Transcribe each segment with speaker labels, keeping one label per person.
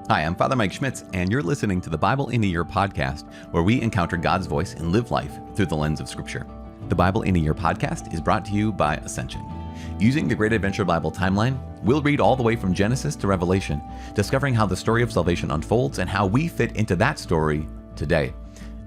Speaker 1: Hi, I'm Father Mike Schmitz, and you're listening to the Bible in a Year podcast, where we encounter God's voice and live life through the lens of Scripture. The Bible in a Year podcast is brought to you by Ascension. Using the Great Adventure Bible timeline, we'll read all the way from Genesis to Revelation, discovering how the story of salvation unfolds and how we fit into that story today.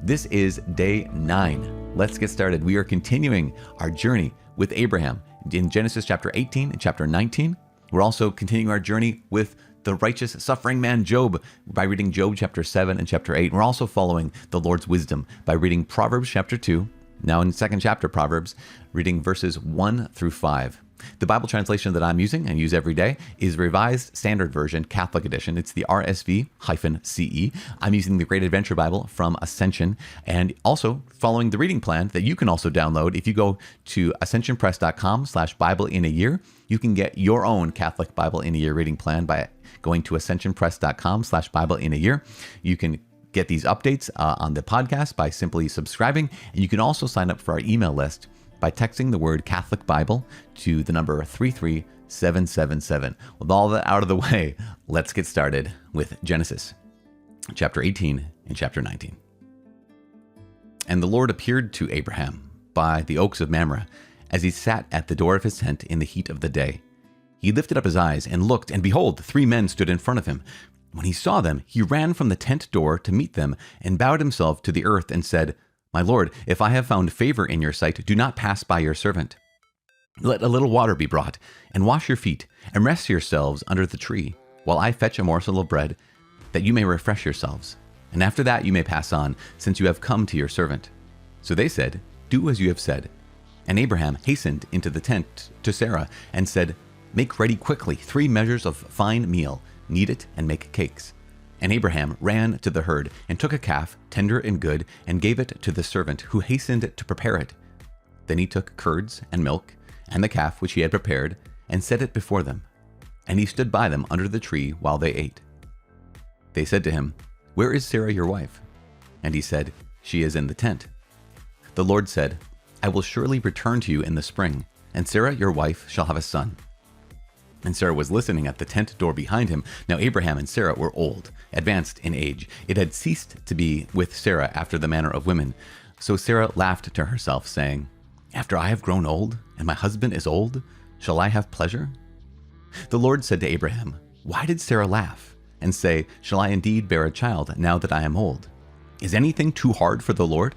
Speaker 1: This is day 9. Let's get started. We are continuing our journey with Abraham in Genesis chapter 18 and chapter 19. We're also continuing our journey with the righteous suffering man Job by reading Job chapter 7 and chapter 8. We're also following the Lord's wisdom by reading Proverbs chapter 2, now in second chapter Proverbs, reading verses 1 through 5. The Bible translation that I'm using and use every day is Revised Standard Version, Catholic Edition. It's the RSV-CE. I'm using the Great Adventure Bible from Ascension, and also following the reading plan that you can also download. If you go to ascensionpress.com/Bible in a Year, you can get your own Catholic Bible in a Year reading plan by going to ascensionpress.com/Bible in a Year. You can get these updates on the podcast by simply subscribing, and you can also sign up for our email list by texting the word Catholic Bible to the number 33777. With all that out of the way, let's get started with Genesis chapter 18 and chapter 19. And the Lord appeared to Abraham by the oaks of Mamre as he sat at the door of his tent in the heat of the day. He lifted up his eyes and looked, and behold, 3 men stood in front of him. When he saw them, he ran from the tent door to meet them and bowed himself to the earth and said, "My Lord, if I have found favor in your sight, do not pass by your servant. Let a little water be brought, and wash your feet, and rest yourselves under the tree, while I fetch a morsel of bread, that you may refresh yourselves. And after that you may pass on, since you have come to your servant." So they said, "Do as you have said." And Abraham hastened into the tent to Sarah and said, "Make ready quickly 3 measures of fine meal, knead it, and make cakes." And Abraham ran to the herd and took a calf, tender and good, and gave it to the servant, who hastened to prepare it. Then he took curds and milk, and the calf which he had prepared, and set it before them. And he stood by them under the tree while they ate. They said to him, "Where is Sarah your wife?" And he said, "She is in the tent." The Lord said, "I will surely return to you in the spring, and Sarah your wife shall have a son." And Sarah was listening at the tent door behind him. Now Abraham and Sarah were old, advanced in age. It had ceased to be with Sarah after the manner of women. So Sarah laughed to herself, saying, "After I have grown old, and my husband is old, shall I have pleasure?" The Lord said to Abraham, "Why did Sarah laugh and say, 'Shall I indeed bear a child now that I am old?' Is anything too hard for the Lord?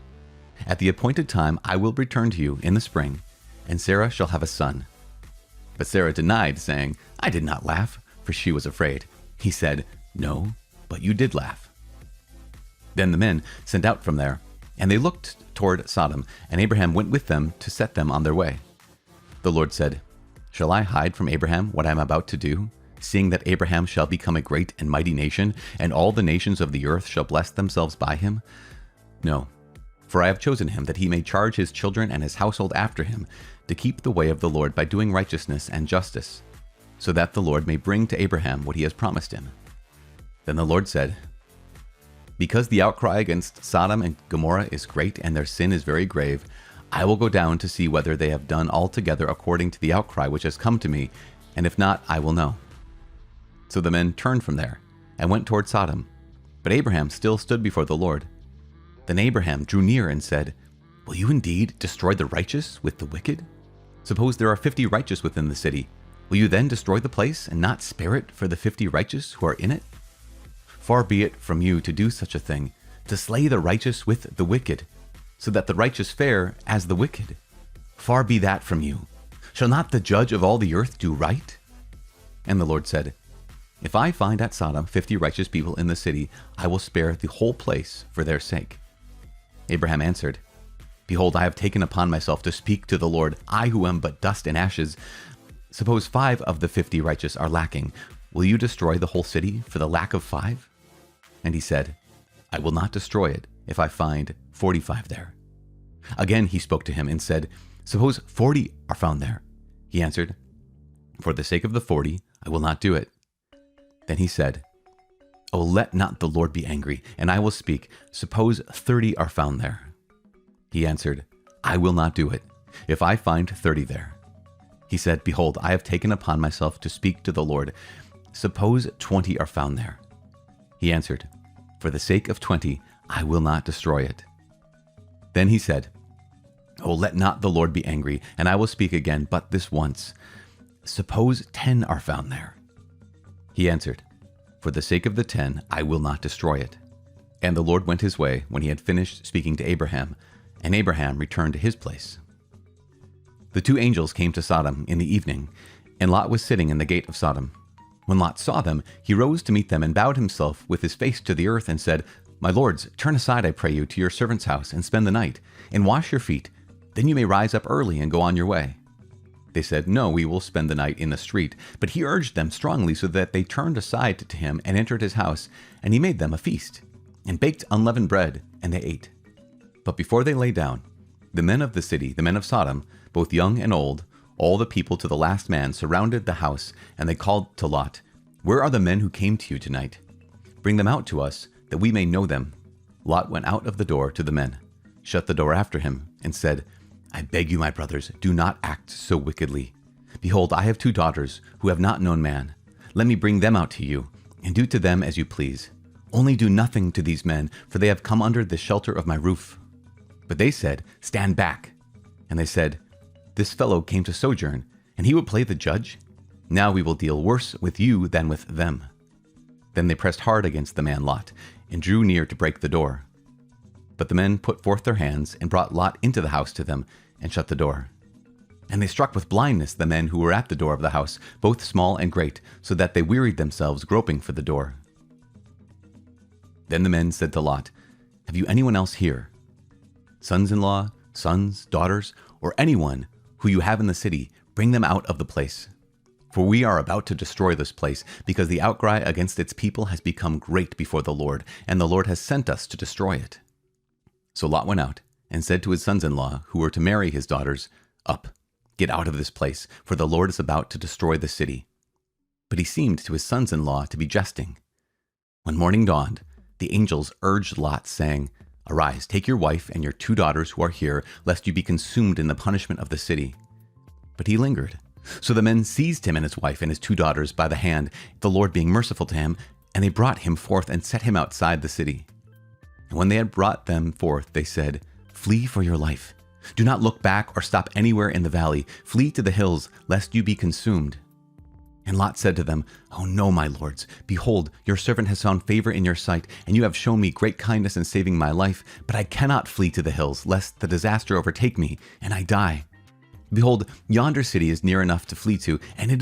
Speaker 1: At the appointed time I will return to you in the spring, and Sarah shall have a son." But Sarah denied, saying, "I did not laugh," for she was afraid. He said, "No, but you did laugh." Then the men sent out from there, and they looked toward Sodom, and Abraham went with them to set them on their way. The Lord said, "Shall I hide from Abraham what I am about to do, seeing that Abraham shall become a great and mighty nation, and all the nations of the earth shall bless themselves by him? No, for I have chosen him that he may charge his children and his household after him, to keep the way of the Lord by doing righteousness and justice, so that the Lord may bring to Abraham what he has promised him." Then the Lord said, "Because the outcry against Sodom and Gomorrah is great and their sin is very grave, I will go down to see whether they have done altogether according to the outcry which has come to me, and if not, I will know." So the men turned from there and went toward Sodom, but Abraham still stood before the Lord. Then Abraham drew near and said, "Will you indeed destroy the righteous with the wicked? Suppose there are 50 righteous within the city. Will you then destroy the place and not spare it for the 50 righteous who are in it? Far be it from you to do such a thing, to slay the righteous with the wicked, so that the righteous fare as the wicked. Far be that from you. Shall not the judge of all the earth do right?" And the Lord said, "If I find at Sodom 50 righteous people in the city, I will spare the whole place for their sake." Abraham answered, "Behold, I have taken upon myself to speak to the Lord, I who am but dust and ashes. Suppose 5 of the 50 righteous are lacking. Will you destroy the whole city for the lack of 5? And he said, "I will not destroy it if I find 45 there." Again he spoke to him and said, "Suppose 40 are found there." He answered, "For the sake of the 40, I will not do it." Then he said, "Oh, let not the Lord be angry, and I will speak. Suppose 30 are found there." He answered, "I will not do it, if I find 30 there." He said, "Behold, I have taken upon myself to speak to the Lord. Suppose 20 are found there." He answered, "For the sake of 20, I will not destroy it." Then he said, "Oh, let not the Lord be angry, and I will speak again but this once. Suppose 10 are found there." He answered, "For the sake of the 10, I will not destroy it." And the Lord went his way when he had finished speaking to Abraham, and Abraham returned to his place. The 2 angels came to Sodom in the evening, and Lot was sitting in the gate of Sodom. When Lot saw them, he rose to meet them and bowed himself with his face to the earth and said, "My lords, turn aside, I pray you, to your servant's house and spend the night, and wash your feet. Then you may rise up early and go on your way." They said, "No, we will spend the night in the street." But he urged them strongly so that they turned aside to him and entered his house, and he made them a feast, and baked unleavened bread, and they ate. But before they lay down, the men of the city, the men of Sodom, both young and old, all the people to the last man, surrounded the house, and they called to Lot, "Where are the men who came to you tonight? Bring them out to us, that we may know them." Lot went out of the door to the men, shut the door after him, and said, "I beg you, my brothers, do not act so wickedly. Behold, I have 2 daughters who have not known man. Let me bring them out to you, and do to them as you please. Only do nothing to these men, for they have come under the shelter of my roof." But they said, "Stand back." And they said, "This fellow came to sojourn, and he would play the judge? Now we will deal worse with you than with them." Then they pressed hard against the man Lot, and drew near to break the door. But the men put forth their hands, and brought Lot into the house to them, and shut the door. And they struck with blindness the men who were at the door of the house, both small and great, so that they wearied themselves groping for the door. Then the men said to Lot, "Have you anyone else here? Sons-in-law, sons, daughters, or anyone who you have in the city, bring them out of the place. For we are about to destroy this place, because the outcry against its people has become great before the Lord, and the Lord has sent us to destroy it." So Lot went out, and said to his sons-in-law, who were to marry his daughters, "Up, get out of this place, for the Lord is about to destroy the city." But he seemed to his sons-in-law to be jesting. When morning dawned, the angels urged Lot, saying, "Arise, take your wife and your 2 daughters who are here, lest you be consumed in the punishment of the city." But he lingered. So the men seized him and his wife and his 2 daughters by the hand, the Lord being merciful to him, and they brought him forth and set him outside the city. And when they had brought them forth, they said, "Flee for your life. Do not look back or stop anywhere in the valley. Flee to the hills, lest you be consumed." And Lot said to them, "Oh no, my lords. Behold, your servant has found favor in your sight, and you have shown me great kindness in saving my life. But I cannot flee to the hills, lest the disaster overtake me, and I die. Behold, yonder city is near enough to flee to, and it is